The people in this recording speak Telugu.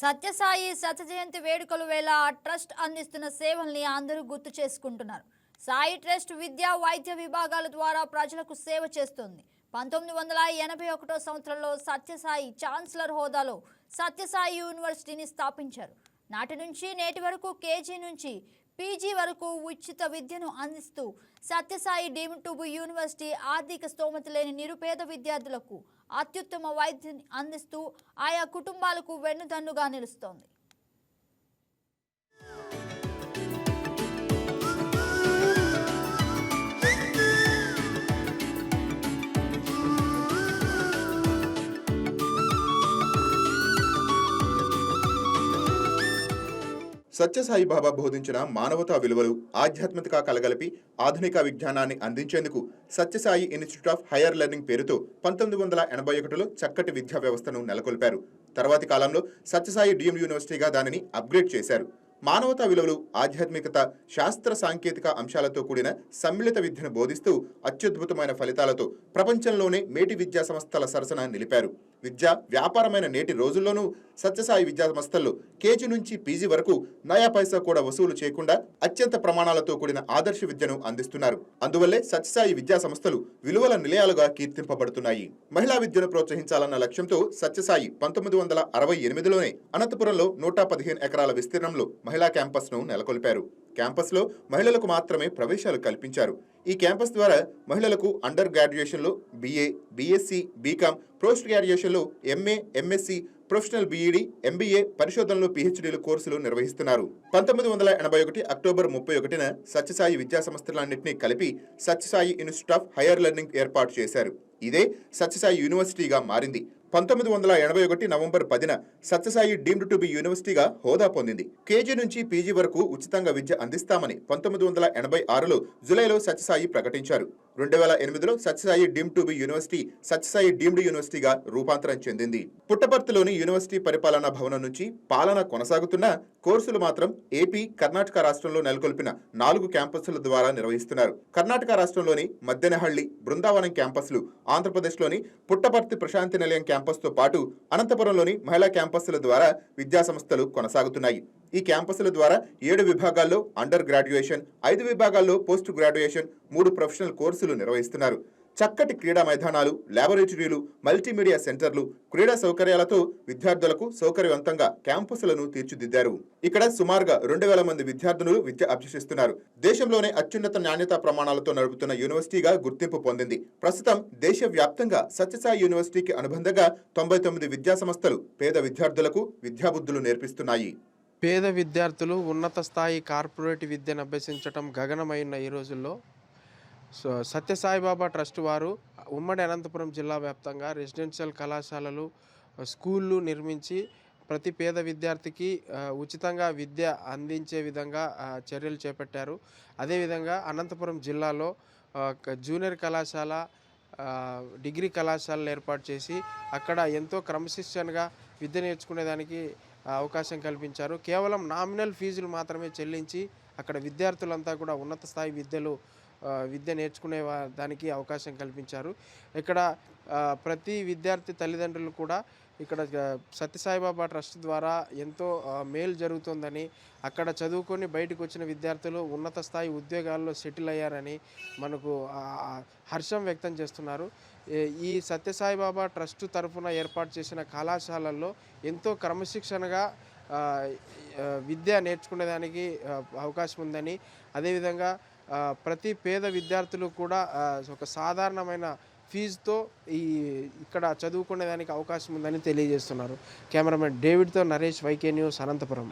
సత్యసాయి శతజయంతి వేడుకల వేళ ట్రస్ట్ అందిస్తున్న సేవల్ని అందరూ గుర్తు చేసుకుంటున్నారు. సాయి ట్రస్ట్ విద్యా వైద్య విభాగాల ద్వారా ప్రజలకు సేవ చేస్తుంది. 1981 సంవత్సరంలో సత్యసాయి ఛాన్సలర్ హోదాలో సత్యసాయి యూనివర్సిటీని స్థాపించారు. నాటి నుంచి నేటి వరకు కేజీ నుంచి పీజీ వరకు ఉచిత విద్యను అందిస్తూ Sathya Sai deemed to be university ఆర్థిక స్తోమత లేని నిరుపేద విద్యార్థులకు అత్యుత్తమ వైద్యాన్ని అందిస్తూ ఆయా కుటుంబాలకు వెన్నుదన్నుగా నిలుస్తోంది. సత్యసాయి బాబా బోధించిన మానవతా విలువలు ఆధ్యాత్మిక కలగలిపి ఆధునిక విజ్ఞానాన్ని అందించేందుకు Sathya Sai institute of higher learning పేరుతో 1981లో చక్కటి విద్యా వ్యవస్థను నెలకొల్పారు. తర్వాతి కాలంలో సత్యసాయి డీమ్డ్ యూనివర్సిటీగా దానిని అప్గ్రేడ్ చేశారు. మానవతా విలువలు, ఆధ్యాత్మికత, శాస్త్ర సాంకేతిక అంశాలతో కూడిన సమ్మిళిత విద్యను బోధిస్తూ అత్యద్భుతమైన ఫలితాలతో ప్రపంచంలోనే మేటి విద్యా సంస్థల సరసన నిలిపారు. విద్య వ్యాపారమైన నేటి రోజుల్లోనూ సత్యసాయి విద్యా సంస్థల్లో కేజీ నుంచి పీజీ వరకు నయా పైసా కూడా వసూలు చేయకుండా అత్యంత ప్రమాణాలతో కూడిన ఆదర్శ విద్యను అందిస్తున్నారు. అందువల్లే సత్యసాయి విద్యా సంస్థలు విలువల నిలయాలుగా కీర్తింపబడుతున్నాయి. మహిళా విద్యను ప్రోత్సహించాలన్న లక్ష్యంతో సత్యసాయి 1968లోనే అనంతపురంలో 115 ఎకరాల విస్తీర్ణంలో మహిళా క్యాంపస్ ను నెలకొల్పారు. క్యాంపస్ లో మహిళలకు మాత్రమే ప్రవేశాలు కల్పించారు. ఈ క్యాంపస్ ద్వారా మహిళలకు అండర్ గ్రాడ్యుయేషన్లో BA, BSc, BCom, పోస్ట్ గ్రాడ్యుయేషన్లో MA, MSc, professional BEd, MBA, పరిశోధనలు PhDలు కోర్సులు నిర్వహిస్తున్నారు. 1981 అక్టోబర్ 31న సత్యసాయి విద్యా సంస్థలన్నింటినీ కలిపి Sathya Sai institute of higher learning ఏర్పాటు చేశారు. ఇదే సత్యసాయి యూనివర్సిటీగా మారింది. 1981 నవంబర్ 10న సత్యసాయి డీమ్డ్ టు బి యూనివర్సిటీగా హోదా పొందింది. కేజీ నుంచి పీజీ వరకు ఉచితంగా విద్య అందిస్తామని 1986లో జూలైలో సత్యసాయి ప్రకటించారు. 2008లో Sathya Sai deemed to be university Sathya Sai deemed యూనివర్సిటీగా రూపాంతరం చెందింది. పుట్టపర్తిలోని యూనివర్సిటీ పరిపాలనా భవనం నుంచి పాలన కొనసాగుతున్న కోర్సులు మాత్రం ఏపీ, కర్ణాటక రాష్ట్రంలో నెలకొల్పిన 4 క్యాంపస్ల ద్వారా నిర్వహిస్తున్నారు. కర్ణాటక రాష్ట్రంలోని మద్దెనహళ్లి, బృందావనం క్యాంపస్లు, ఆంధ్రప్రదేశ్లోని పుట్టపర్తి ప్రశాంతి నిలయం క్యాంపస్తో పాటు అనంతపురంలోని మహిళా క్యాంపస్ల ద్వారా విద్యా సంస్థలు కొనసాగుతున్నాయి. ఈ క్యాంపస్ల ద్వారా 7 విభాగాల్లో అండర్ గ్రాడ్యుయేషన్, 5 విభాగాల్లో పోస్ట్ గ్రాడ్యుయేషన్, 3 ప్రొఫెషనల్ కోర్సులు నిర్వహిస్తున్నారు. చక్కటి క్రీడా మైదానాలు, ల్యాబొరేటరీలు, మల్టీమీడియా సెంటర్లు, క్రీడా సౌకర్యాలతో విద్యార్థులకు సౌకర్యవంతంగా క్యాంపస్లను తీర్చిదిద్దారు. ఇక్కడ సుమారుగా 2000 మంది విద్యార్థులు విద్య అభ్యసిస్తున్నారు. దేశంలోనే అత్యున్నత నాణ్యతా ప్రమాణాలతో నడుపుతున్న యూనివర్సిటీగా గుర్తింపు పొందింది. ప్రస్తుతం దేశవ్యాప్తంగా సత్యసాయి యూనివర్సిటీకి అనుబంధంగా 99 విద్యా సంస్థలు పేద విద్యార్థులకు విద్యాబుద్ధులు నేర్పిస్తున్నాయి. పేద విద్యార్థులు ఉన్నత స్థాయి కార్పొరేట్ విద్యను అభ్యసించడం గగనమైన ఈ రోజుల్లో సత్యసాయిబాబా ట్రస్ట్ వారు ఉమ్మడి అనంతపురం జిల్లా వ్యాప్తంగా రెసిడెన్షియల్ కళాశాలలు, స్కూళ్ళు నిర్మించి ప్రతి పేద విద్యార్థికి ఉచితంగా విద్య అందించే విధంగా చర్యలు చేపట్టారు. అదేవిధంగా అనంతపురం జిల్లాలో జూనియర్ కళాశాల, డిగ్రీ కళాశాలలు ఏర్పాటు చేసి అక్కడ ఎంతో క్రమశిక్షణగా విద్య నేర్చుకునేదానికి అవకాశం కల్పించారు. కేవలం నామినల్ ఫీజులు మాత్రమే చెల్లించి అక్కడ విద్యార్థులంతా కూడా ఉన్నత స్థాయి విద్య నేర్చుకునే దానికి అవకాశం కల్పించారు. ఇక్కడ ప్రతి విద్యార్థి తల్లిదండ్రులు కూడా ఇక్కడ సత్యసాయిబాబా ట్రస్ట్ ద్వారా ఎంతో మేలు జరుగుతుందని, అక్కడ చదువుకొని బయటకు వచ్చిన విద్యార్థులు ఉన్నత స్థాయి ఉద్యోగాల్లో సెటిల్ అయ్యారని మనకు హర్షం వ్యక్తం చేస్తున్నారు. ఈ సత్యసాయిబాబా ట్రస్ట్ తరఫున ఏర్పాటు చేసిన కళాశాలల్లో ఎంతో క్రమశిక్షణగా విద్య నేర్చుకునేదానికి అవకాశం ఉందని, అదేవిధంగా ప్రతి పేద విద్యార్థులు కూడా ఒక సాధారణమైన ఫీజుతో ఇక్కడ చదువుకునేదానికి అవకాశం ఉందని తెలియజేస్తున్నారు. కెమెరామెన్ డేవిడ్తో నరేష్, YK న్యూస్, అనంతపురం.